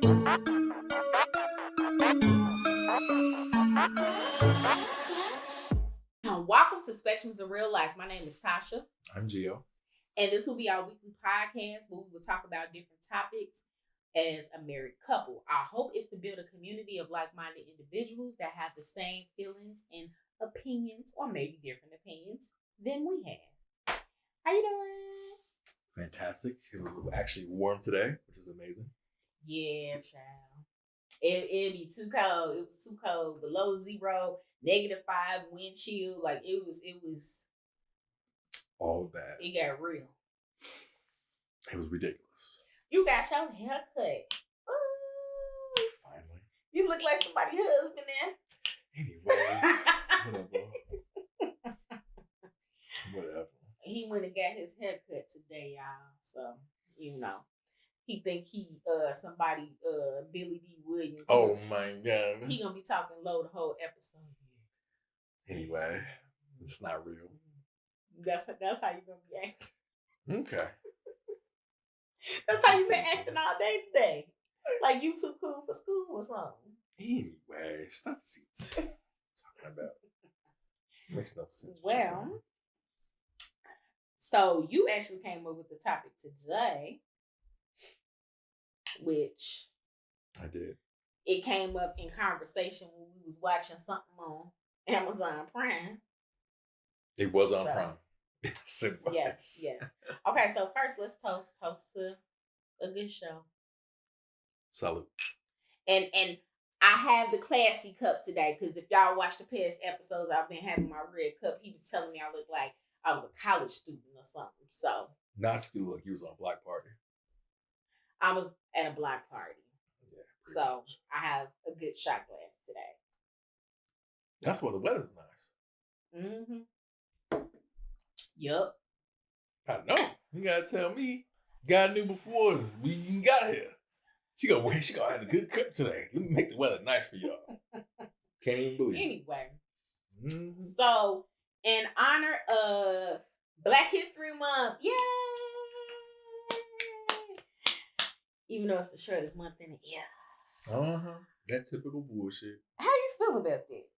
Welcome to Spectrums of Real Life. My name is Tasha. I'm Gio. And this will be our weekly podcast where we will talk about different topics as a married couple. Our hope is to build a community of like-minded individuals that have the same feelings and opinions, or maybe different opinions, than we have. How you doing? Fantastic. It was actually warm today, which was amazing. Yeah, child. It'd be too cold. It was too cold. Below zero, -5 wind chill. Like it was all bad. It got real. It was ridiculous. You got your haircut. Ooh. Finally. You look like somebody's husband then. Anyway. Whatever. He went and got his haircut today, y'all. So, he think he somebody Billy D. Williams. Oh my God. He gonna be talking low the whole episode. Anyway, it's not real. That's how you gonna be acting. Okay. That's how you been acting all day today. Like you too cool for school or something. Anyway, stop the seats. Talking about makes no sense. Well, so you actually came up with the topic today, which I did. It came up in conversation when we was watching something on Amazon Prime. It was on Prime. Yes. Okay, so first let's toast to a good show. Salute. And I have the classy cup today because if y'all watch the past episodes, I've been having my red cup. He was telling me I look like I was a college student or something. So not still like he was on a black party. I was at a black party. Yeah. So much. I have a good shot glass today. That's why the weather's nice. Mm-hmm. Yup. I know. You gotta tell me. God knew before we even got here. She gonna have a good cup today. Let me make the weather nice for y'all. Can't even believe it. Anyway. Mm-hmm. So, in honor of Black History Month, yay! Even though it's the shortest month in the year. That typical bullshit. How you feel about that?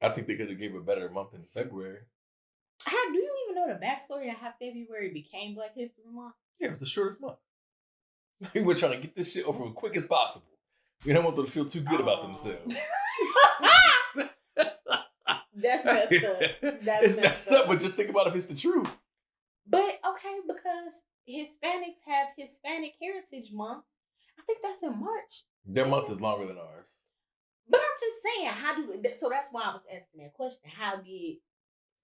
I think they could have gave a better month in February. How do you even know the backstory of how February became Black History Month? Yeah, it was the shortest month. We were trying to get this shit over as quick as possible. We don't want them to feel too good about themselves. That's messed up. It's messed up, but just think about if it's the truth. But okay, because Hispanics have Hispanic Heritage Month. I think that's in March. Their month is longer than ours. But I'm just saying, so that's why I was asking that question. How did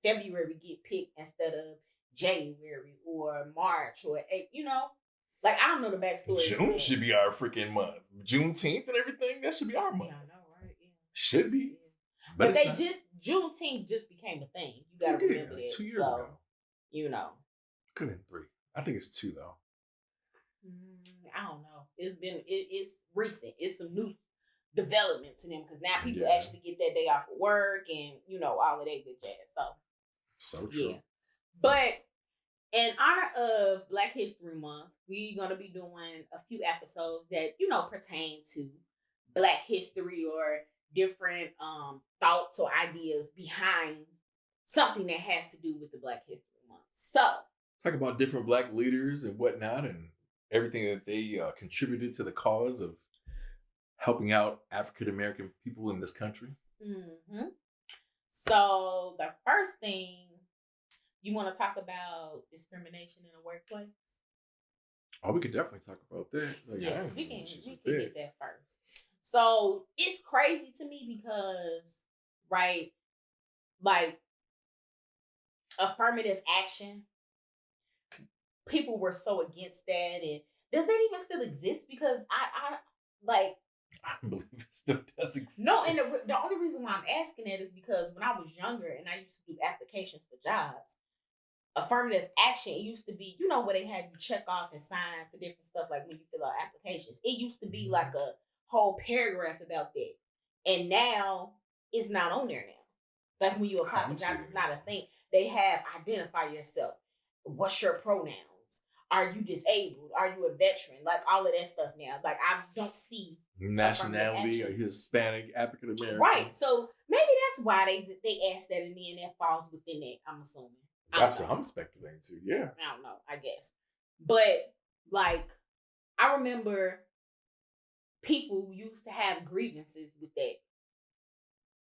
February get picked instead of January or March or April? Like, I don't know the backstory. June should be our freaking month. Juneteenth and everything, that should be our month. Yeah, I know, right? Yeah. Should be. Yeah. But Juneteenth just became a thing. You gotta remember that. 2 years ago. Could have been 3. I think it's 2 though. I don't know. It's recent. It's some new developments in them because now people actually get that day off of work and all of that good jazz. So true. Yeah. But in honor of Black History Month, we're gonna be doing a few episodes that pertain to Black history or different thoughts or ideas behind something that has to do with the Black History Month. So talk about different Black leaders and whatnot and everything that they contributed to the cause of helping out African American people in this country. Mm-hmm. So the first thing, you want to talk about discrimination in the workplace? Oh, we could definitely talk about that. Yes, we can get that first. So it's crazy to me because, right, like affirmative action, people were so against that, and does that even still exist? Because I believe it still does exist. No, and the only reason why I'm asking that is because when I was younger and I used to do applications for jobs, affirmative action, it used to be, where they had you check off and sign for different stuff, like when you fill out applications. It used to be like a whole paragraph about that. And now it's not on there now. Like when you apply for jobs, it's not a thing. They have identify yourself. What's your pronouns? are you disabled? Are you a veteran? Like all of that stuff now. Like I don't see nationality. Are you Hispanic, African American? Right. So maybe that's why they asked that, and then that falls within that. I'm assuming. That's what I'm speculating too. Yeah. I don't know. I guess, but like I remember people used to have grievances with that.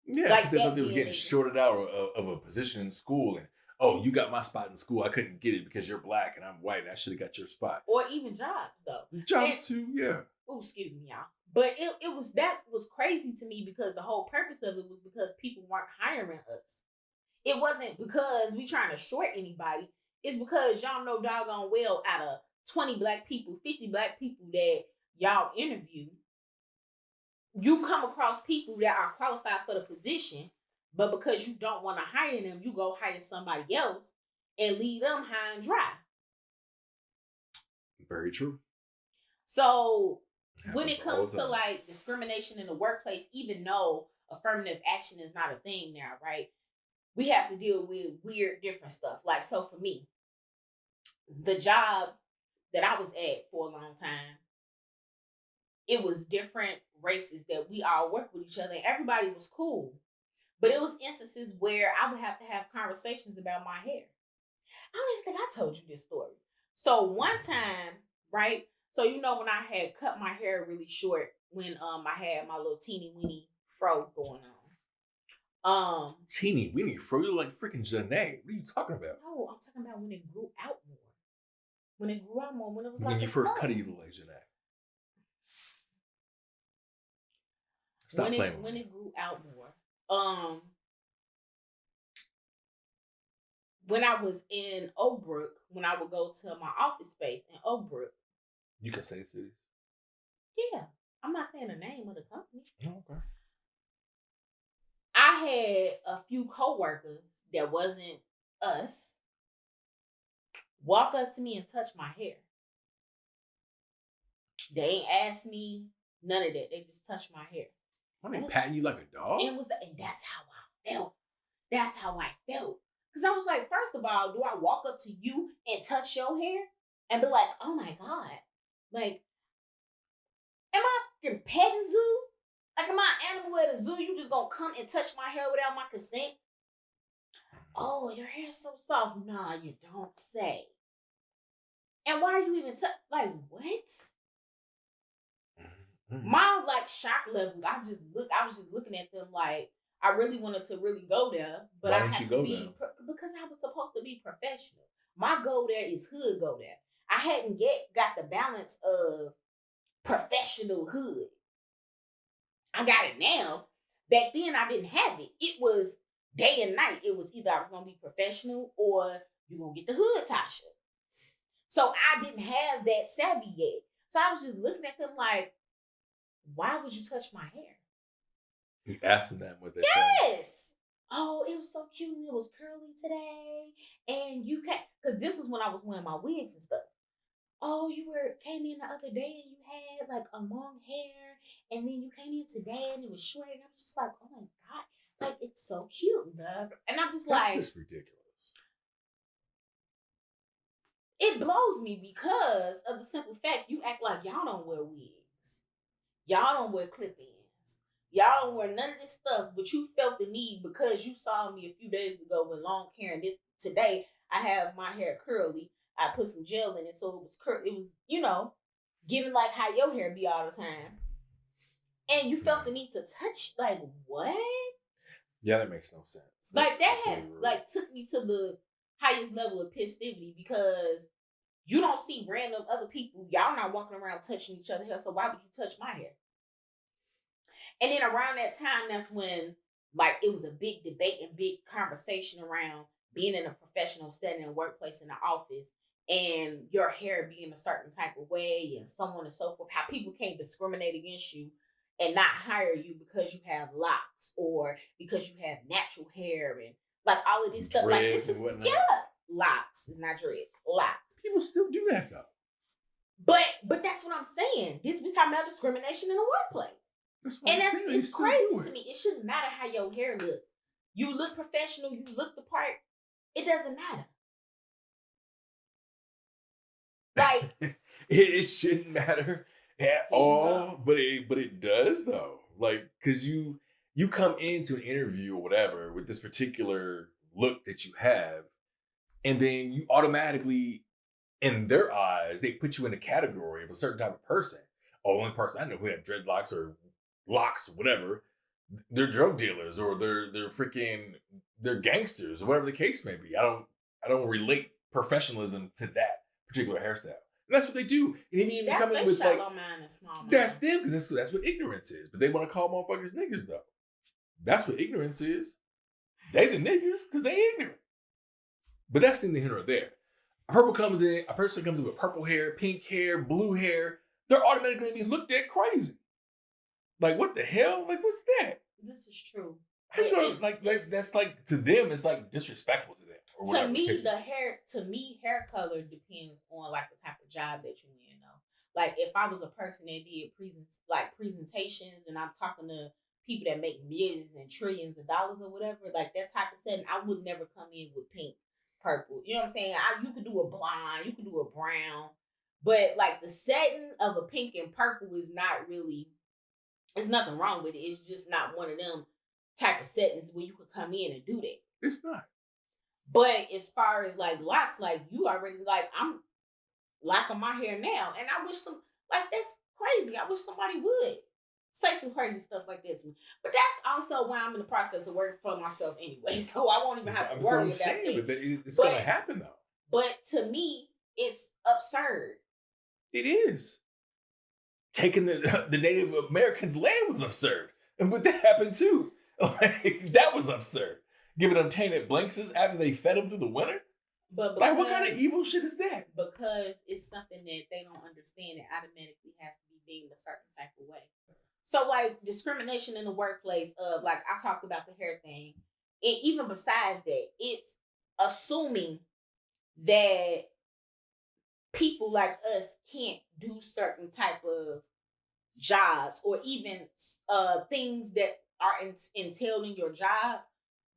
Yeah, because they thought they was getting shorted out of a position in school, and oh, you got my spot in school. I couldn't get it because you're black and I'm white, and I should have got your spot. Or even jobs, though. Jobs too, yeah. Oh, excuse me, y'all. But it was crazy to me because the whole purpose of it was because people weren't hiring us. It wasn't because we trying to short anybody. It's because y'all know doggone well out of 20 black people, 50 black people that y'all interview, you come across people that are qualified for the position, but because you don't want to hire them, you go hire somebody else and leave them high and dry. Very true. So when it comes to like discrimination in the workplace, even though affirmative action is not a thing now, right? We have to deal with weird different stuff. Like, so for me, the job that I was at for a long time, it was different races that we all worked with each other and everybody was cool. But it was instances where I would have to have conversations about my hair. I don't even think I told you this story. So one time, right? So you know when I had cut my hair really short when I had my little teeny weeny fro going on. Teeny weeny fro, you like freaking Janae. What are you talking about? No, I'm talking about when it grew out more. When it grew out more, when it was when like you first cut it, you look like Janae. Stop playing when it grew out more. When I was in Oak Brook, when I would go to my office space in Oak Brook. You can say cities. Yeah. I'm not saying the name of the company. Oh, okay. I had a few coworkers that wasn't us walk up to me and touch my hair. They ain't asked me none of that. They just touched my hair. Why they patting you like a dog? And that's how I felt. That's how I felt. Because I was like, first of all, do I walk up to you and touch your hair and be like, oh my God, like, am I a petting zoo? Like, am I an animal at a zoo? You just gonna come and touch my hair without my consent? Oh, your hair's so soft. Nah, you don't say. And why are you even like, what? My like shock level, I was just looking at them like I really wanted to really go there, but why I didn't had you to go be there? Because I was supposed to be professional. My go there is hood go there. I hadn't got the balance of professional hood. I got it now. Back then I didn't have it. It was day and night. It was either I was gonna be professional or you're gonna get the hood Tasha. So I didn't have that savvy yet. So I was just looking at them like, why would you touch my hair? You asking them what they Yes. Oh, it was so cute and it was curly today. And you can't, because this was when I was wearing my wigs and stuff. Oh, you came in the other day and you had like a long hair, and then you came in today and it was short, and I was just like, oh my God, like it's so cute, love. And I'm just That's just ridiculous. It blows me because of the simple fact you act like y'all don't wear wigs. Y'all don't wear clip-ins. Y'all don't wear none of this stuff, but you felt the need because you saw me a few days ago with long hair, and today I have my hair curly. I put some gel in it so it was it was, giving like how your hair be all the time. And you felt the need to touch, like, what? Yeah, that makes no sense. Like that had took me to the highest level of festivity because you don't see random other people. Y'all not walking around touching each other hair, so why would you touch my hair? And then around that time, that's when like it was a big debate and big conversation around being in a professional setting in a workplace in the office and your hair being a certain type of way and so on and so forth. How people can't discriminate against you and not hire you because you have locks or because you have natural hair and like all of this stuff. Like this is locks. It's not dreads. Locks. People still do that though. But that's what I'm saying. We talking about discrimination in the workplace. It's crazy to me. It shouldn't matter how your hair look. You look professional. You look the part. It doesn't matter. Like it shouldn't matter at all, but it does though. Like, cause you come into an interview or whatever with this particular look that you have, and then you automatically, in their eyes, they put you in a category of a certain type of person. Oh, only person I know who had dreadlocks or locks or whatever, they're drug dealers or they're freaking they're gangsters or whatever the case may be. I don't relate professionalism to that particular hairstyle. And that's what they do. And then you come in with like mind and small mind. that's them because that's what ignorance is. But they want to call motherfuckers niggas though. That's what ignorance is. They the niggas because they ignorant. But that's neither here nor there. A person comes in with purple hair, pink hair, blue hair, they're automatically going to be looked at crazy. Like, what the hell? Like, what's that? This is true. How you know, like that's like to them, it's like disrespectful to them. To me, hair color depends on like the type of job that you're in. Though, like if I was a person that did presentations, and I'm talking to people that make millions and trillions of dollars or whatever, like that type of setting, I would never come in with pink, purple. You know what I'm saying? You could do a blonde, you could do a brown, but like the setting of a pink and purple is not really. There's nothing wrong with it. It's just not one of them type of settings where you could come in and do that. It's not. But as far as like locks, like you already like I'm locking my hair now, and I wish that's crazy. I wish somebody would say some crazy stuff like that to me. But that's also why I'm in the process of working for myself anyway, so I won't even have to worry about that. But it's gonna happen though. But to me, it's absurd. It is. Taking the Native Americans' land was absurd. And but that happened too. Like, that was absurd. Giving them tainted blankets after they fed them through the winter? But like, what kind of evil shit is that? Because it's something that they don't understand. It automatically has to be deemed a certain type of way. So, like, discrimination in the workplace of, like, I talked about the hair thing. And even besides that, it's assuming that people like us can't do certain type of jobs or even things that are entailed in your job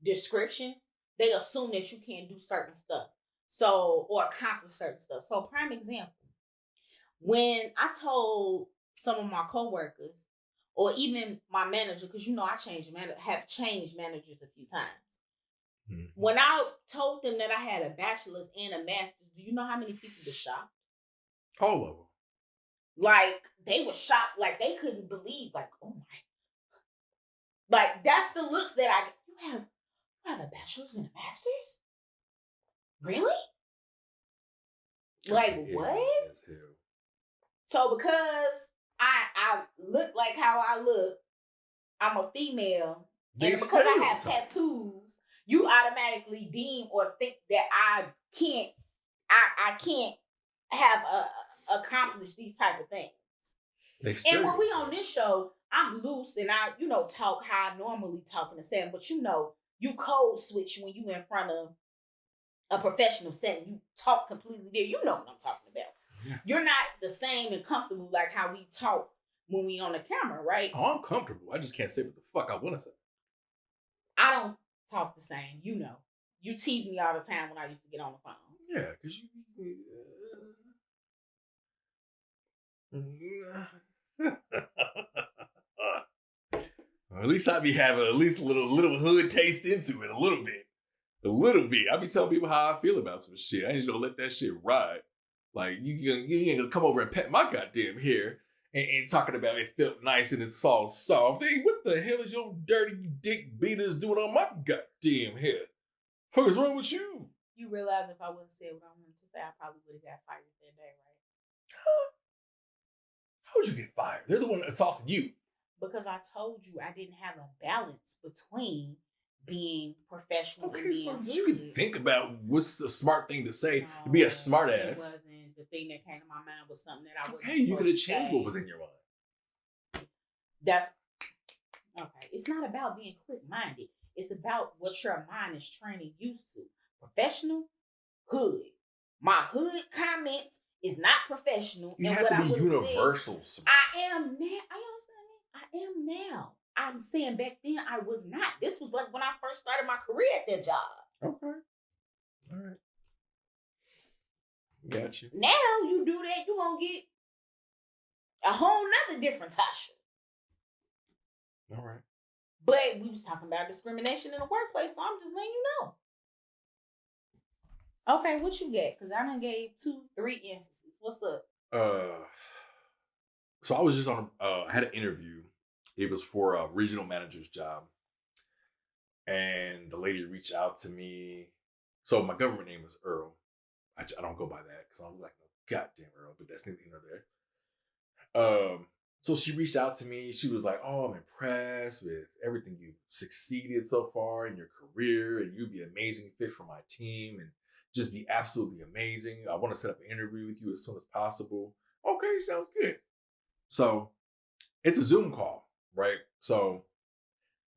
description. They assume that you can't do certain stuff, so or accomplish certain stuff. So, prime example, when I told some of my coworkers or even my manager, because I have changed managers a few times. Mm-hmm. When I told them that I had a bachelor's and a master's, do you know how many people were shocked? All of them. Like, they were shocked. Like, they couldn't believe. Like, oh my. Like, that's the looks that I get. You have a bachelor's and a master's? Really? Like, what? So, because I look like how I look, I'm a female, and because I have tattoos, you automatically deem or think that I can't have accomplish these type of things. And when we on this show, I'm loose and I, talk how I normally talk in the setting, but you code switch when you in front of a professional setting. You talk completely there. You know what I'm talking about. Yeah. You're not the same and comfortable like how we talk when we on the camera, right? Oh, I'm comfortable. I just can't say what the fuck I want to say. I don't talk the same. You tease me all the time when I used to get on the phone. Yeah, because at least I be having at least a little hood taste into it, a little bit. I be telling people how I feel about some shit. I ain't just gonna let that shit ride. Like, you ain't gonna come over and pet my goddamn hair and talking about it felt nice and it's all soft. Hey, what the hell is your dirty dick beaters doing on my goddamn hair? Fuck is wrong with you? You realize if I would have said what I wanted to say, I probably would have got fired that day, right? Huh? How would you get fired? They're the one that assaulted you. Because I told you I didn't have a balance between being professional and being so you can think about what's the smart thing to say to be a smart ass. It wasn't. The thing that came to my mind was something that I wasn't. Hey, you could have changed what was in your mind. That's okay. It's not about being quick-minded. It's about what your mind is training used to. Professional, hood. My hood comments is not professional. You have to be universal. I am now. I am now. I'm saying back then I was not. This was like when I first started my career at that job. Okay. All right. Got you. Now you do that, you gonna get a whole nother different Tasha. All right. But we was talking about discrimination in the workplace, so I'm just letting you know. Okay, what you get? Because I done gave 2-3 instances. What's up? So I was just on. I had an interview. It was for a regional manager's job, and the lady reached out to me. So my government name is Earl. I don't go by that because I'm like no goddamn Earl, but that's neither here nor there. So she reached out to me. She was like, "Oh, I'm impressed with everything you've succeeded so far in your career, and you'd be an amazing fit for my team, and just be absolutely amazing. I want to set up an interview with you as soon as possible." Okay, sounds good. So it's a Zoom call, right? So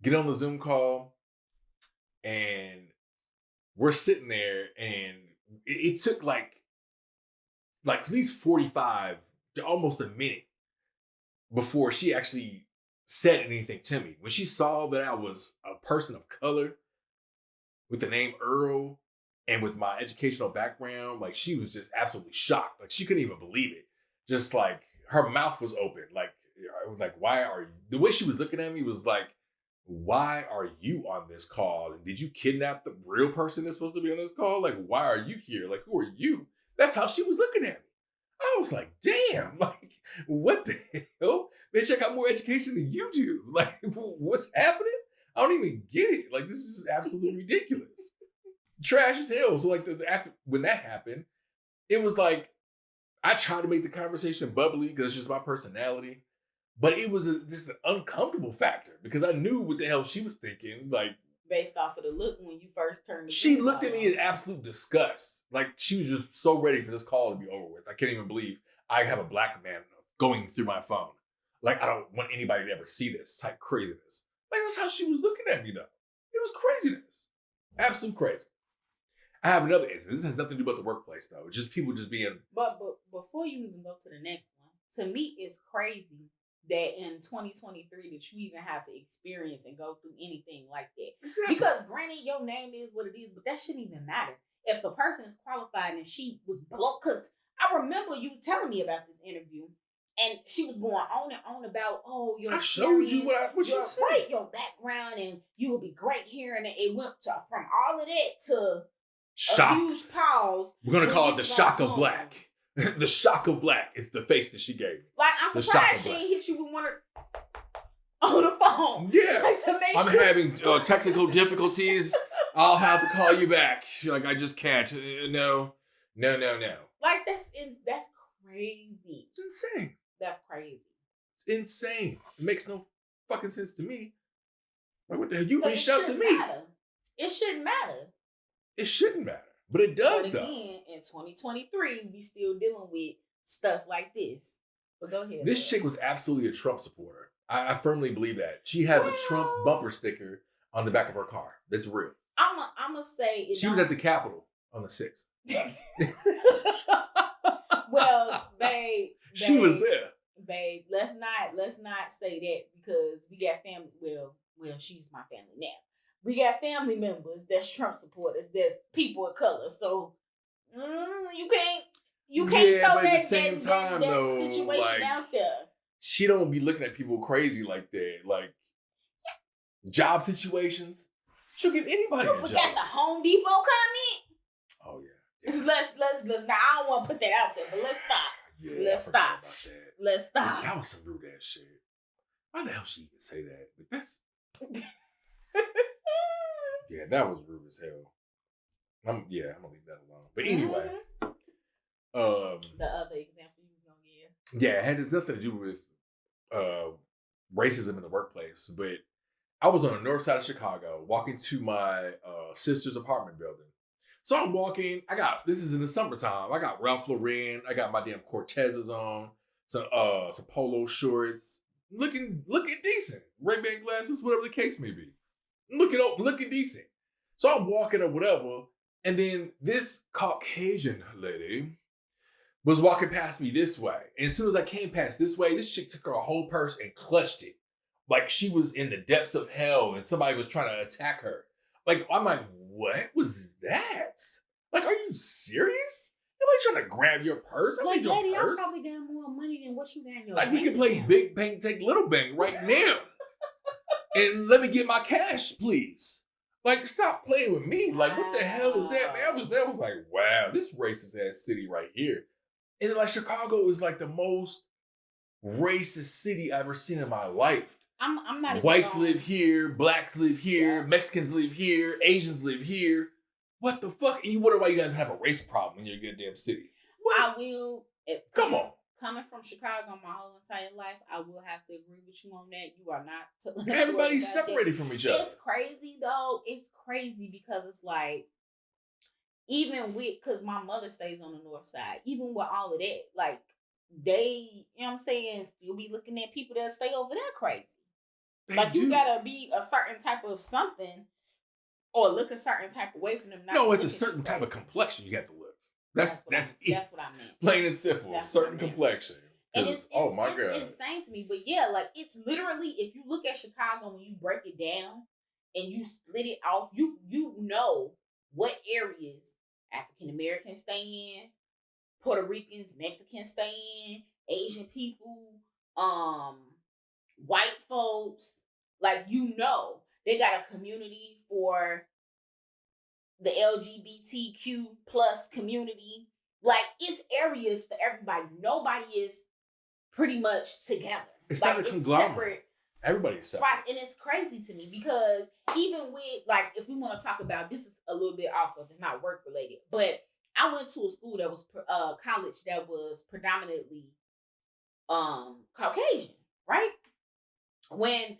get on the Zoom call, and we're sitting there, and it took like at least 45 to almost a minute before she actually said anything to me. When she saw that I was a person of color with the name Earl and with my educational background, like she was just absolutely shocked. Like she couldn't even believe it. Just like her mouth was open. Like why are you? The way she was looking at me was like, why are you on this call? And did you kidnap the real person that's supposed to be on this call? Like, why are you here? Like, who are you? That's how she was looking at me. I was like, damn, like, what the hell? Bitch, I got more education than you do. Like, what's happening? I don't even get it. Like, this is absolutely ridiculous. Trash as hell. So, like, after when that happened, it was like, I tried to make the conversation bubbly because it's just my personality. But it was just an uncomfortable factor because I knew what the hell she was thinking. Like, based off of the look when you first turned. She looked at me in absolute disgust. Like she was just so ready for this call to be over with. I can't even believe I have a black man going through my phone. Like I don't want anybody to ever see this type craziness. Like that's how she was looking at me though. It was craziness. Absolute crazy. I have another instance. This has nothing to do about the workplace though. It's just people just being. But before you even go to the next one, to me it's crazy that in 2023 that you even have to experience and go through anything like that. Exactly. Because granted, your name is what it is, but that shouldn't even matter. If a person is qualified and she was blocked, because I remember you telling me about this interview, and she was going on and on about, your I showed you what she said. Right, your background, and you will be great here, and it went from all of that to shock. A huge pause. We're gonna call it the shock of black. The shock of black is the face that she gave me. Like, I'm surprised she ain't hit you with one on the phone. Yeah. Like, to make I'm having technical difficulties. I'll have to call you back. She's like, I just can't. No. Like, that's crazy. It's insane. That's crazy. It's insane. It makes no fucking sense to me. Like, what the hell? You reached out to me. It shouldn't matter. It shouldn't matter. But it does, though. Again, in 2023, we still dealing with stuff like this. But go ahead. This chick was absolutely a Trump supporter. I firmly believe that. She has a Trump bumper sticker on the back of her car. That's real. I'm going to say... She was at the Capitol on the 6th. Well, babe... She was there. Babe, let's not say that because we got family... Well, she's my family now. We got family members that's Trump supporters, that's people of color. So you can't throw that situation like, out there. She don't be looking at people crazy like that. Like job situations, she'll give anybody a job. You forgot the Home Depot comment? Oh yeah. Let's now I don't want to put that out there, but let's stop. Yeah, let's stop. Let's stop. That was some rude ass shit. Why the hell she even say that? But that's yeah, that was rude as hell. I'm gonna leave that alone. But anyway, the other example you was gonna give. Yeah, it had nothing to do with racism in the workplace. But I was on the north side of Chicago, walking to my sister's apartment building. So I'm walking. This is in the summertime. I got Ralph Lauren. I got my damn Cortezes on. Some polo shorts. Looking decent. Ray-Ban glasses, whatever the case may be. Looking decent. So I'm walking or whatever, and then this Caucasian lady was walking past me this way. And as soon as I came past this way, this chick took her whole purse and clutched it. Like she was in the depths of hell and somebody was trying to attack her. Like, I'm like, what was that? Like, are you serious? Nobody trying to grab your purse. I Like, need your lady, I purse. probably got more money than what you got in your Like, we bank can play account. big bank, take little bank right now. And let me get my cash, please. Like, stop playing with me. Like, what the hell is that, man? That was like, wow, this racist ass city right here. And then, like, Chicago is like the most racist city I've ever seen in my life. I'm not even Whites gonna- live here, blacks live here, Yeah. Mexicans live here, Asians live here. What the fuck? And you wonder why you guys have a race problem in your goddamn city. What? I will. Come on. Coming from Chicago my whole entire life, I will have to agree with you on that. You are not telling Everybody's separated from each other. It's crazy though. It's crazy because it's like, even with, because my mother stays on the north side, even with all of that, like, they, you know what I'm saying, still be looking at people that stay over there crazy. Like, you gotta be a certain type of something or look a certain type of way for them. No, it's a certain type of complexion you have to look. That's what I meant. Plain and simple. That's certain complexion. And it's oh my God, insane to me. But yeah, like, it's literally, if you look at Chicago and you break it down and you split it off, you know what areas African Americans stay in, Puerto Ricans, Mexicans stay in, Asian people, white folks. Like, you know, they got a community for the LGBTQ plus community. Like, it's areas for everybody. Nobody is pretty much together. It's like, not a it's conglomerate. Separate Everybody's separate. spots. And it's crazy to me because even with, like, if we want to talk about, this is a little bit off of, it's not work related, but I went to a school that was college that was predominantly Caucasian, right? When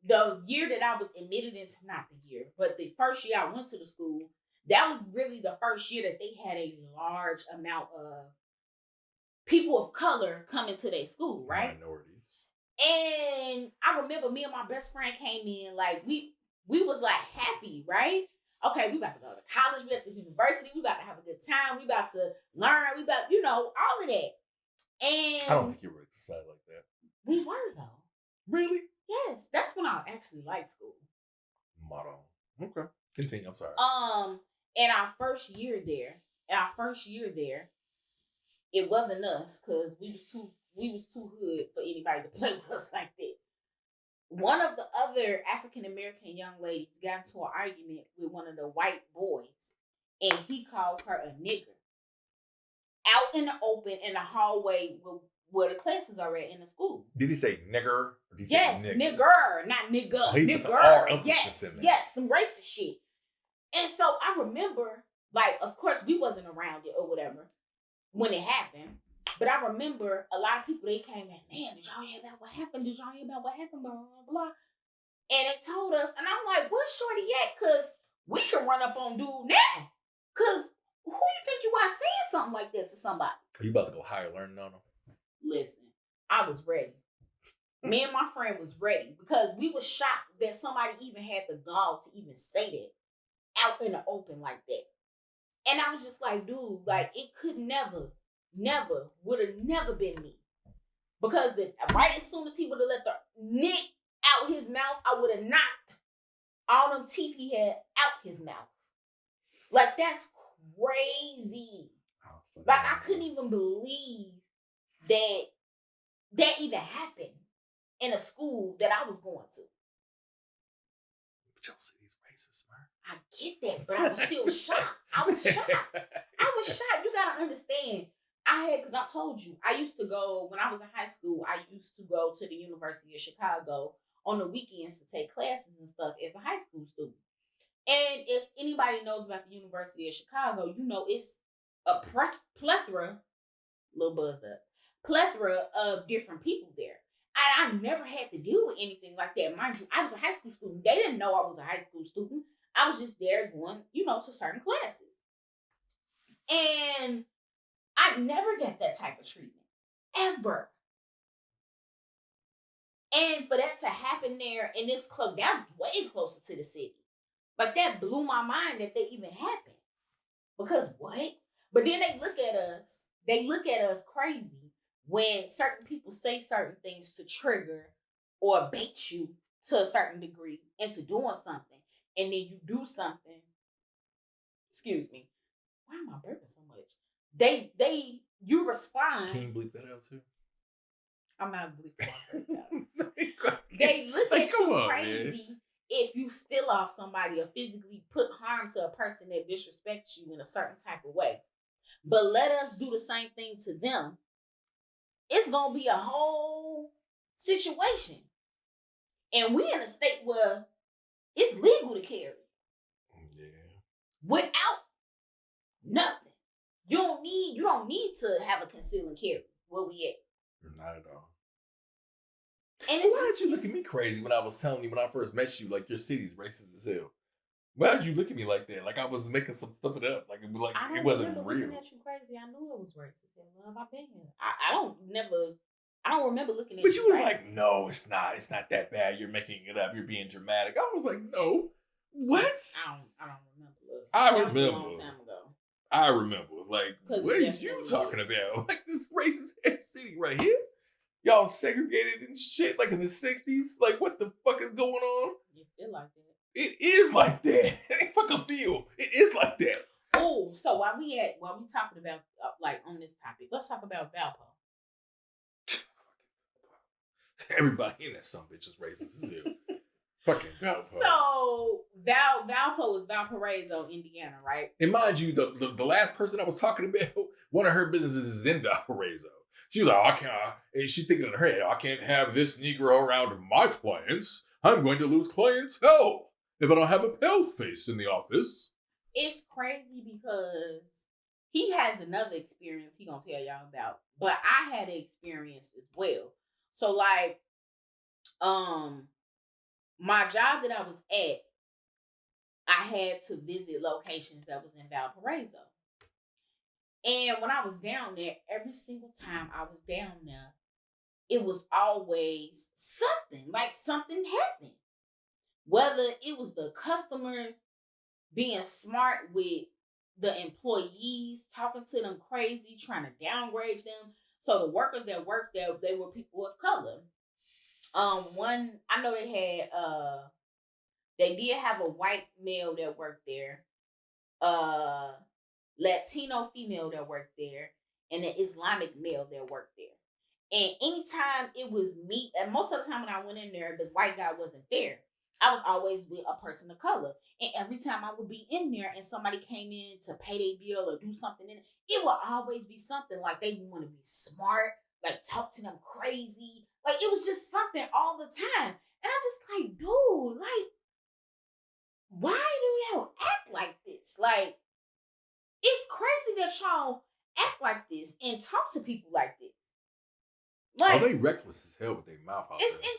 the year that I was admitted into, not the year, but the first year I went to the school, that was really the first year that they had a large amount of people of color coming to their school, right? Minorities. And I remember me and my best friend came in, like, we was like happy, right? Okay, we about to go to college, we at this university, we about to have a good time, we about to learn, we about, you know, all of that. And I don't think you were excited like that. we were though. Really? Yes, that's when I actually liked school. Motto. Okay. Continue. I'm sorry. In our first year there, it wasn't us because we was too hood for anybody to play with us like that. One of the other African American young ladies got into an argument with one of the white boys, and he called her a nigger out in the open in the hallway where the classes are at in the school. Did he say nigger? Or did he Yes, say nigger, not nigga. Oh, he put the nigger. R emphasis Yes, in there. yes, some racist shit. And so I remember, like, of course we wasn't around it or whatever when it happened. But I remember a lot of people, they came in, man, did y'all hear about what happened? Did y'all hear about what happened? Blah, blah, blah. And they told us, and I'm like, where's Shorty at? Because we can run up on dude now. Because who you think you are saying something like that to somebody? Are you about to go higher learning on him? Listen, I was ready. Me and my friend was ready because we was shocked that somebody even had the gall to even say that out in the open like that. And I was just like, dude, like, it could would have never been me. Because right as soon as he would have let the nick out his mouth, I would have knocked all them teeth he had out his mouth. Like, that's crazy. Like, I couldn't even believe that even happened in a school that I was going to. But your city's racist, man. I get that, but I was still shocked. I was shocked. You gotta understand. Because I told you, I used to go, when I was in high school, I used to go to the University of Chicago on the weekends to take classes and stuff as a high school student. And if anybody knows about the University of Chicago, you know it's a plethora, little buzzed up, plethora of different people there. I never had to deal with anything like that. Mind you, I was a high school student. They didn't know I was a high school student. I was just there going, to certain classes. And I never got that type of treatment. Ever. And for that to happen there in this club, that was way closer to the city. Like, that blew my mind that they even happened. Because what? But then they look at us crazy when certain people say certain things to trigger or bait you to a certain degree into doing something. And then you do something, why am I burping so much? You respond. Can you bleep that out too? I'm not bleeping my out. They look at you crazy, man, if you steal off somebody or physically put harm to a person that disrespects you in a certain type of way. But let us do the same thing to them. It's gonna be a whole situation. And we in a state where it's legal to carry. Yeah. Without nothing. You don't need to have a conceal and carry. Where we at? Not at all. And why did you look at me crazy when I was telling you when I first met you, like your city's racist as hell? Why did you look at me like that? Like I was making something up. Like it wasn't real. Looking at you crazy. I knew it was racist. Love, I've been here. I don't remember looking at you. But you was like, no, it's not. It's not that bad. You're making it up. You're being dramatic. I was like, no. What? I don't remember. I remember. That was a long time ago. I remember. Like, what are you talking about? Like this racist ass city right here? Y'all segregated and shit like in the 60s? Like, what the fuck is going on? You feel like that. It is like that. It ain't fucking feel. It is like that. Oh, so while we talking about, like, on this topic, let's talk about Valpo. Everybody in that some bitch is racist as hell. Fucking Valpo. So, Valpo is Valparaiso, Indiana, right? And mind you, the last person I was talking about, one of her businesses is in Valparaiso. She was like, I can't, and she's thinking in her head, I can't have this Negro around my clients. I'm going to lose clientele if I don't have a pale face in the office. It's crazy because he has another experience he gonna tell y'all about, but I had an experience as well. So like, my job that I was at, I had to visit locations that was in Valparaiso. And when I was down there, every single time I was down there, it was always something, like something happened. Whether it was the customers being smart with the employees, talking to them crazy, trying to downgrade them. So the workers that worked there, they were people of color. One, I know they did have a white male that worked there, Latino female that worked there, and an Islamic male that worked there. And anytime it was me, and most of the time when I went in there, the white guy wasn't there. I was always with a person of color. And every time I would be in there and somebody came in to pay their bill or do something in it would always be something like they want to be smart, like talk to them crazy. Like it was just something all the time. And I'm just like, dude, like, why do y'all act like this? Like, it's crazy that y'all act like this and talk to people like this. Like, they reckless as hell with their mouth out It's there.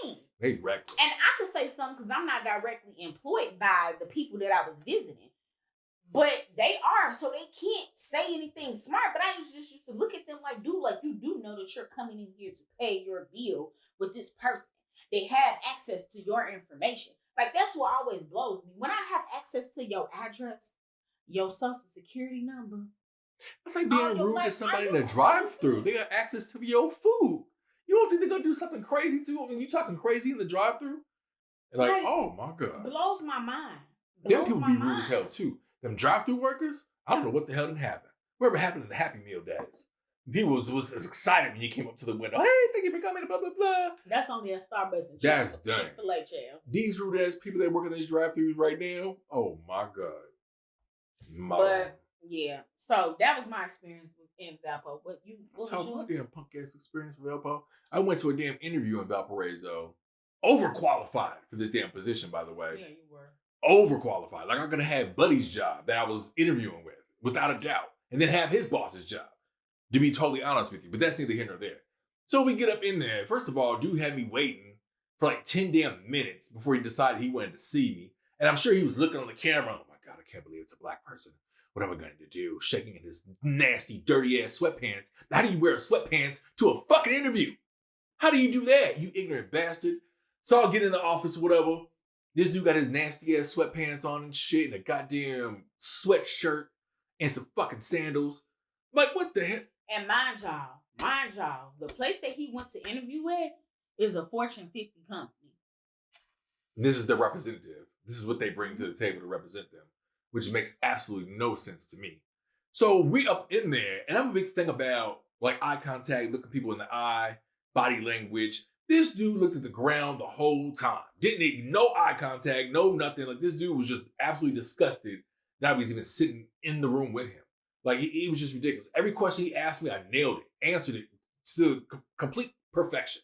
insane. They reckless. And I could say something because I'm not directly employed by the people that I was visiting. But they are, so they can't say anything smart. But I just used to look at them like, dude, like you do know that you're coming in here to pay your bill with this person. They have access to your information. Like that's what always blows me. When I have access to your address, your social security number. That's like being rude to somebody in a drive-thru. They got access to your food. You don't think they're gonna do something crazy to them when you talking crazy in the drive-thru? Like, oh my god, blows my mind. Them people be rude as hell too. Them drive-thru workers, I don't know what the hell didn't happen. Whatever happened in the Happy Meal days? People was as excited when you came up to the window. Hey, thank you for coming. Blah blah blah. That's only at Starbucks and That's done. Chick-fil-A jail. These rude ass people that work in these drive-thrus right now. Oh my god. But yeah, so that was my experience in Valpo. What my damn punk ass experience with Valpo? I went to a damn interview in Valparaiso. Overqualified for this damn position, by the way. Yeah, you were. Overqualified. Like I'm gonna have Buddy's job that I was interviewing with, without a doubt. And then have his boss's job. To be totally honest with you. But that's neither here nor there. So we get up in there. First of all, dude had me waiting for like 10 damn minutes before he decided he wanted to see me. And I'm sure he was looking on the camera. Oh my God, I can't believe it's a black person. What am I going to do? Shaking in his nasty, dirty ass sweatpants. How do you wear sweatpants to a fucking interview? How do you do that, you ignorant bastard? So I'll get in the office or whatever. This dude got his nasty ass sweatpants on and shit and a goddamn sweatshirt and some fucking sandals. Like, what the heck? And mind y'all, the place that he went to interview at is a Fortune 50 company. This is the representative. This is what they bring to the table to represent them, which makes absolutely no sense to me. So we up in there, and I'm a big thing about like eye contact, looking people in the eye, body language. This dude looked at the ground the whole time. Didn't need no eye contact, no nothing. Like this dude was just absolutely disgusted that I was even sitting in the room with him. Like he was just ridiculous. Every question he asked me, I nailed it, answered it, still complete perfection.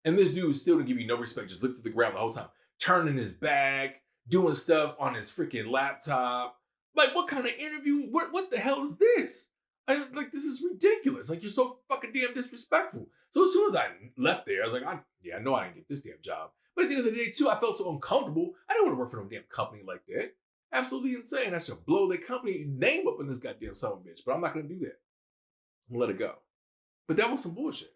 And this dude still didn't give me no respect, just looked at the ground the whole time, turning his back, doing stuff on his freaking laptop. Like, what kind of interview? What the hell is this? I was like, this is ridiculous. Like, you're so fucking damn disrespectful. So as soon as I left there, I was like, I know I didn't get this damn job. But at the end of the day, too, I felt so uncomfortable. I didn't want to work for no damn company like that. Absolutely insane. I should blow their company name up in this goddamn son of a bitch. But I'm not going to do that. I'm gonna let it go. But that was some bullshit.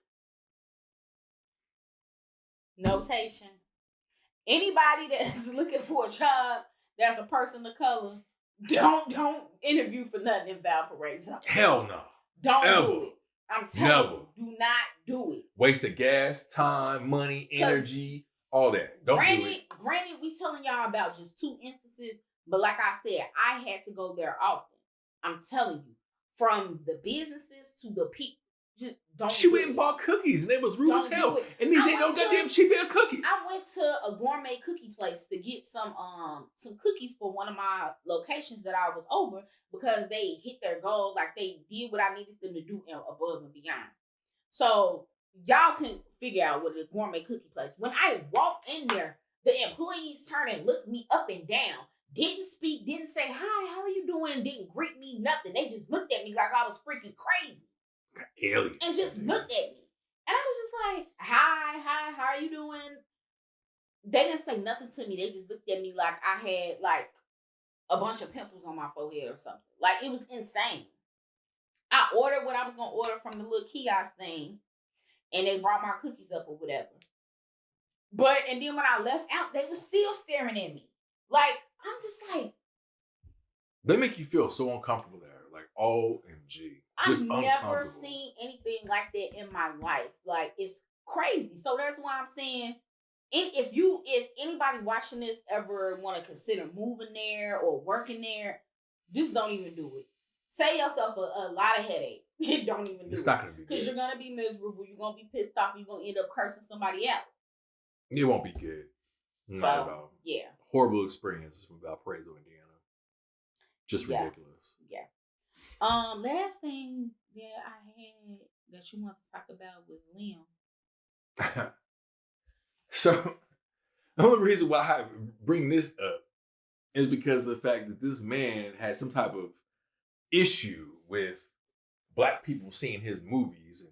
Notation. Anybody that's looking for a job that's a person of color, don't interview for nothing in Valparaiso. Hell no. Don't Ever. do it. I'm telling you, do not do it. Waste of gas, time, money, energy, all that. Don't do it. Granted, we telling y'all about just 2 instances, but like I said, I had to go there often. I'm telling you, from the businesses to the people. Just don't. She went and bought cookies, and they was rude as hell. And these ain't no goddamn cheap ass cookies. I went to a gourmet cookie place to get some cookies for one of my locations that I was over because they hit their goal, like they did what I needed them to do above and beyond. So y'all can figure out what a gourmet cookie place. When I walked in there, the employees turned and looked me up and down. Didn't speak, didn't say hi, how are you doing? Didn't greet me, nothing. They just looked at me like I was freaking crazy. Alien. And just looked at me. And I was just like, hi, how are you doing? They didn't say nothing to me. They just looked at me like I had like a bunch of pimples on my forehead or something. Like it was insane. I ordered what I was going to order from the little kiosk thing. And they brought my cookies up or whatever. And then when I left out, they were still staring at me. Like, I'm just like. They make you feel so uncomfortable there. Like, OMG. I've never seen anything like that in my life. Like, it's crazy. So that's why I'm saying, if anybody watching this ever want to consider moving there or working there, just don't even do it. Save yourself a lot of headache. Don't even do it. It's not going to be good. Because you're going to be miserable. You're going to be pissed off. You're going to end up cursing somebody out. It won't be good. Not at all. Yeah. Horrible experience from Valparaiso, Indiana. Just ridiculous. Yeah. Last thing that I had that you want to talk about was Liam. So, the only reason why I bring this up is because of the fact that this man had some type of issue with Black people seeing his movies and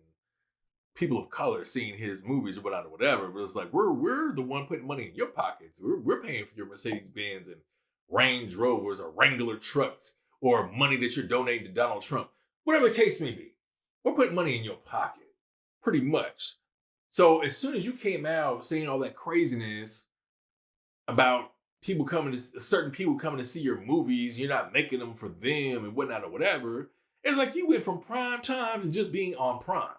people of color seeing his movies or whatever. But it's like, we're the one putting money in your pockets. We're paying for your Mercedes-Benz and Range Rovers or Wrangler trucks or money that you're donating to Donald Trump. Whatever the case may be. We're putting money in your pocket. Pretty much. So as soon as you came out saying all that craziness about certain people coming to see your movies, you're not making them for them and whatnot or whatever, it's like you went from prime time to just being on Prime.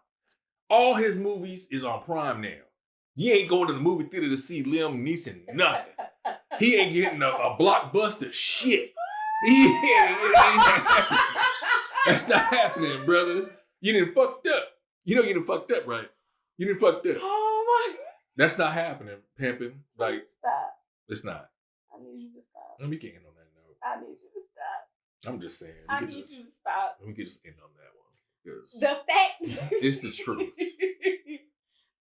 All his movies is on Prime now. You ain't going to the movie theater to see Liam Neeson, nothing. He ain't getting a blockbuster shit. That's not happening, brother. You done fucked up. You know you done fucked up, right? You done fucked up. Oh my God. That's not happening, pimping. Like, stop. It's not. I need you to stop. Let me get in on that note. I need you to stop. I'm just saying. I need you to stop. We could just end on that one. Because the fact. It's the truth.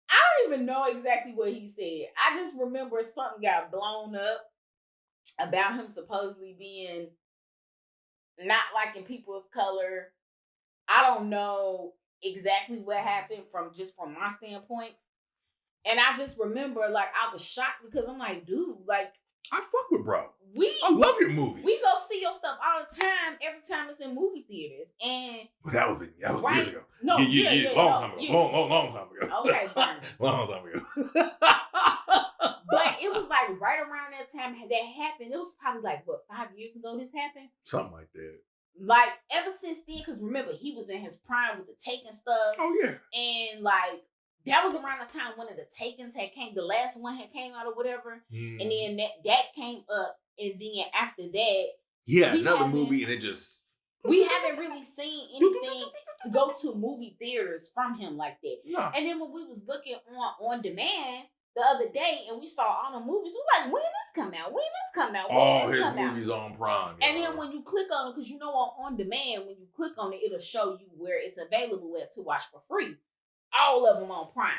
I don't even know exactly what he said. I just remember something got blown up about him supposedly being not liking people of color. I don't know exactly what happened from my standpoint. And I just remember, like, I was shocked because I'm like, dude, like, I fuck with bro. I love your movies. We go see your stuff all the time, every time it's in movie theaters. And that was right? Years ago. No, yeah, long time ago. Long time ago. Okay, fine. Long time ago. But it was like right around that time that happened. It was probably like, 5 years ago this happened? Something like that. Like, ever since then, because remember, he was in his prime with the Taken stuff. Oh, yeah. And, like, that was around the time one of the Takens the last one had came out or whatever. And then that came up. And then after that, he had another movie and it just We haven't really seen anything to go to movie theaters from him like that. No. And then when we was looking on demand the other day and we saw all the movies, we like, when this come out? When this come out? When All this his come out? movies on Prime. And then when you click on it, because you know on demand, when you click on it, it'll show you where it's available at to watch for free. All of them on Prime.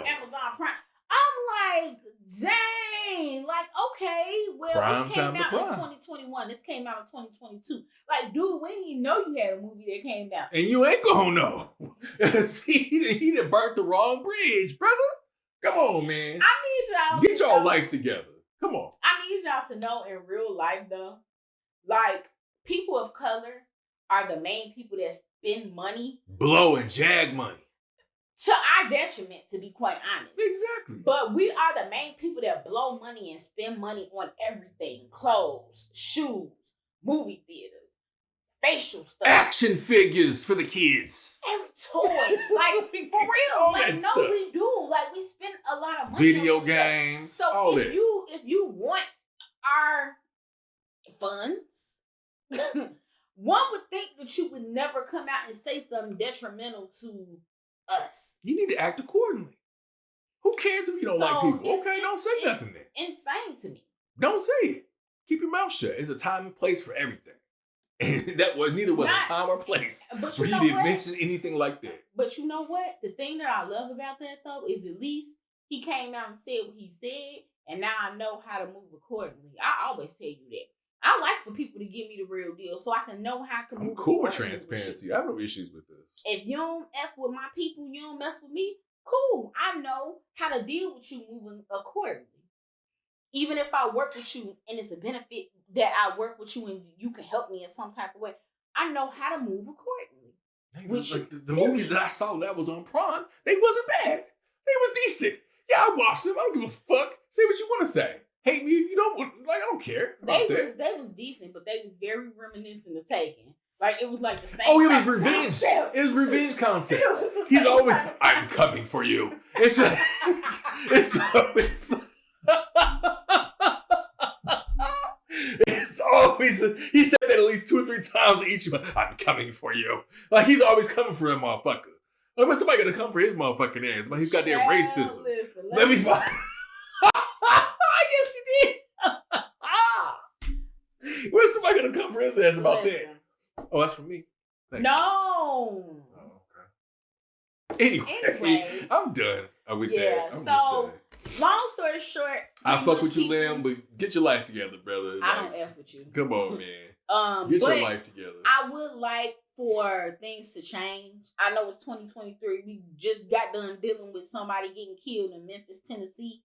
Amazon Prime. I'm like, dang, like, okay, well, Prime this came time to out in Prime. 2021. This came out in 2022. Like, dude, we didn't even know you had a movie that came out. And you ain't gonna know. See, he done burnt the wrong bridge, brother. Come on, man. I need y'all Get to y'all know- life together. Come on. I need y'all to know in real life, though, like, people of color are the main people that spend money. Blow and jag money. To our detriment, to be quite honest. Exactly. But we are the main people that blow money and spend money on everything. Clothes, shoes, movie theaters, facial stuff. Action figures for the kids. Every toys. Like, for real. Like, no, stuff. we do. Like, we spend a lot of money Video on this stuff. games. So all if that. you want our funds, one would think that you would never come out and say something detrimental to us. You need to act accordingly. Who cares if you don't like people? it's- Okay, don't say it's nothing then. Insane to me. Don't say it. Keep your mouth shut. It's a time and place for everything. And that was neither was Not- a time or place But where you he know didn't what? mention anything like that. But you know what? The thing that I love about that though is at least he came out and said what he said, and now I know how to move accordingly. I always tell you that. I like for people to give me the real deal so I can know how to move. I'm cool with accordingly transparency. I have no issues with this. If you don't F with my people, you don't mess with me, cool. I know how to deal with you moving accordingly. Even if I work with you and it's a benefit that I work with you and you can help me in some type of way, I know how to move accordingly. Which- Like the movies that I saw that was on Prime, they wasn't bad. They was decent. Yeah, I watched them. I don't give a fuck. Say what you want to say. Hate me if you don't. Like, I don't care about that. They was decent, but they was very reminiscent of Taken. Like it was like the same. Oh, it was type of revenge. concept. It was revenge concept. It was the He's same always, type of I'm coming for you. It's always, it's always, he said that at least 2 or 3 times each of them. I'm coming for you. Like, he's always coming for that motherfucker. Like, when somebody gonna come for his motherfucking ass? Like, he's got that Child, racism. listen, Let me find. Yes, you did. When's somebody gonna come for his ass about that? Oh, that's for me. Thank you. No. Oh, okay. Anyway, I'm done with Yeah, that. I'm so- just done. Long story short, I pretty fuck much with you, people- Lamb, but get your life together, brother. I Like, don't F with you. come on, man. Get but your life together. I would like for things to change. I know it's 2023. We just got done dealing with somebody getting killed in Memphis, Tennessee.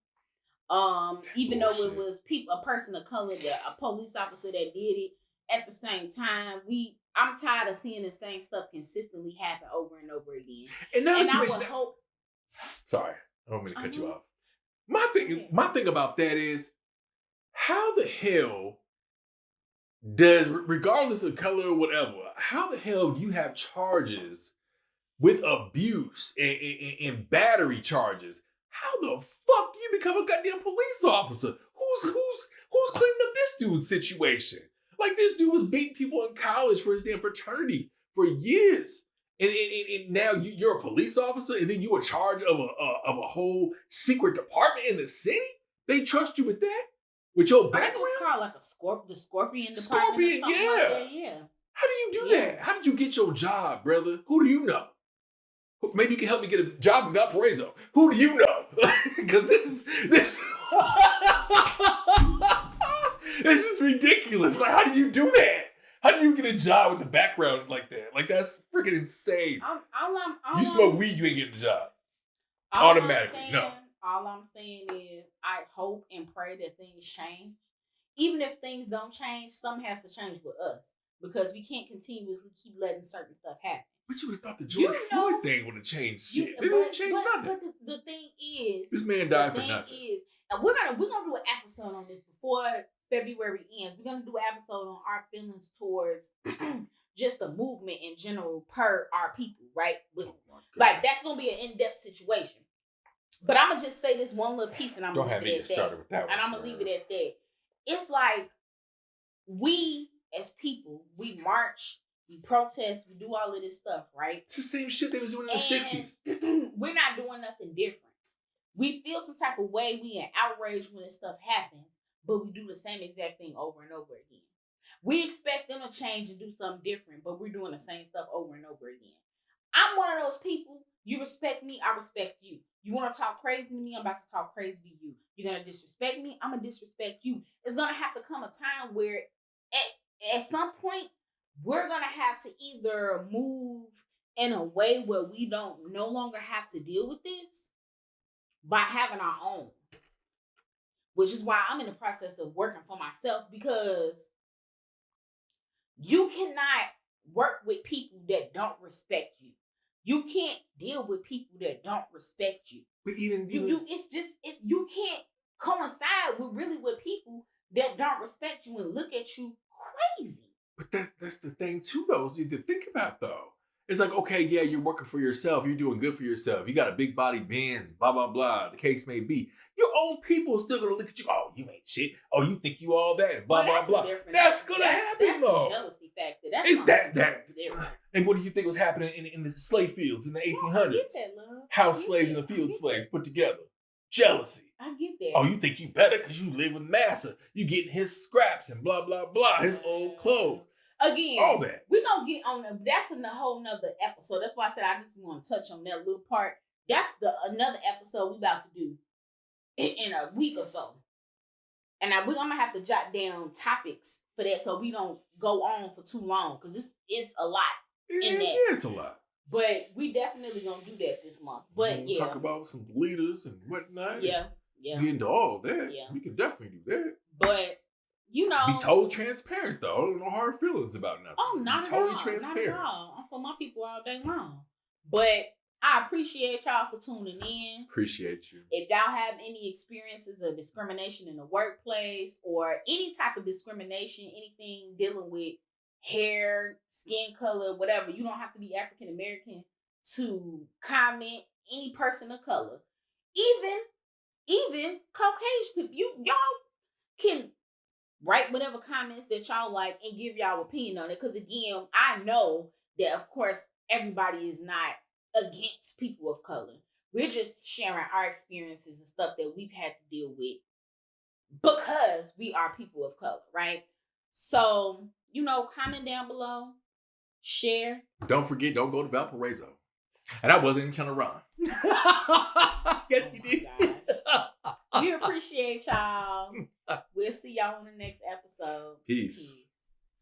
Even though Bullshit. it was a person of color, a police officer that did it. At the same time, I'm tired of seeing the same stuff consistently happen over and over again. And now And that you I mention would that, hope. sorry, I don't mean to cut you Uh-huh. off. My thing about that is, how the hell does, regardless of color or whatever, how the hell do you have charges with abuse and battery charges? How the fuck do you become a goddamn police officer? Who's cleaning up this dude's situation? Like, this dude was beating people in college for his damn fraternity for years. And now you're a police officer, and then you're in charge of a whole secret department in the city? They trust you with that? With your I think background? it was called like the Scorpion Department. Scorpion, or something yeah. Like that, yeah. How do you do Yeah. that? How did you get your job, brother? Who do you know? Maybe you can help me get a job in Valparaiso. Who do you know? Because this this is ridiculous. Like, how do you do that? How do you get a job with a background like that? Like, that's freaking insane. You smoke weed, you ain't getting a job. Automatically, no. All I'm saying is I hope and pray that things change. Even if things don't change, something has to change with us. Because we can't continuously keep letting certain stuff happen. But you would have thought the George Floyd thing would have changed shit. It didn't change nothing. But the thing is, This man died for nothing. And we're gonna do an episode on this before February ends. We're gonna do an episode on our feelings towards just the movement in general per our people, right? Oh my God. Like, that's gonna be an in-depth situation. But I'm gonna just say this one little piece, and I'm Don't gonna have leave me it get at that. started with that one. And I'm gonna leave it at that. It's like we as people, we march, we protest, we do all of this stuff, right? It's the same shit they was doing in the 60s. We're not doing nothing different. We feel some type of way, we in outrage when this stuff happens, but we do the same exact thing over and over again. We expect them to change and do something different, but we're doing the same stuff over and over again. I'm one of those people. You respect me, I respect you. You want to talk crazy to me, I'm about to talk crazy to you. You're going to disrespect me, I'm going to disrespect you. It's going to have to come a time where at some point, we're going to have to either move in a way where we don't no longer have to deal with this by having our own. Which is why I'm in the process of working for myself, because you cannot work with people that don't respect you. You can't deal with people that don't respect you. But even you can't coincide with people that don't respect you and look at you crazy. But that's the thing too, though. You need to think about though. It's like, okay, yeah, you're working for yourself, you're doing good for yourself, you got a big body Benz, blah blah blah. The case may be, your own people are still gonna look at you. Oh, you ain't shit. Oh, you think you all that? Blah blah blah. That's gonna happen though. That's a jealousy factor. That's different. And what do you think was happening in the slave fields in the 1800s? House slaves and the field slaves put together. Jealousy. I get that. Oh, you think you better because you live with massa. You getting his scraps and blah blah blah. His old clothes. Again, all that. We're gonna get on that's in a whole nother episode. That's why I said I just want to touch on that little part. That's another episode we about to do in a week or so. And we're gonna have to jot down topics for that so we don't go on for too long, because it's a lot in that. Yeah, it's a lot. But we definitely gonna do that this month. But we'll talk about some leaders and whatnot. Yeah. Get into all that. Yeah. We can definitely do that. But be totally transparent though. No hard feelings about nothing. Oh, not at all. Not at all. I'm for my people all day long. But I appreciate y'all for tuning in. Appreciate you. If y'all have any experiences of discrimination in the workplace or any type of discrimination, anything dealing with hair, skin color, whatever, you don't have to be African American to comment. Any person of color, even Caucasian people, y'all can write whatever comments that y'all like and give y'all opinion on it. Because again, I know that of course everybody is not against people of color. We're just sharing our experiences and stuff that we've had to deal with because we are people of color, right? So, comment down below, share. Don't forget, don't go to Valparaiso. And I wasn't even trying to rhyme. Yes, you did. We appreciate y'all. We'll see y'all on the next episode. Peace.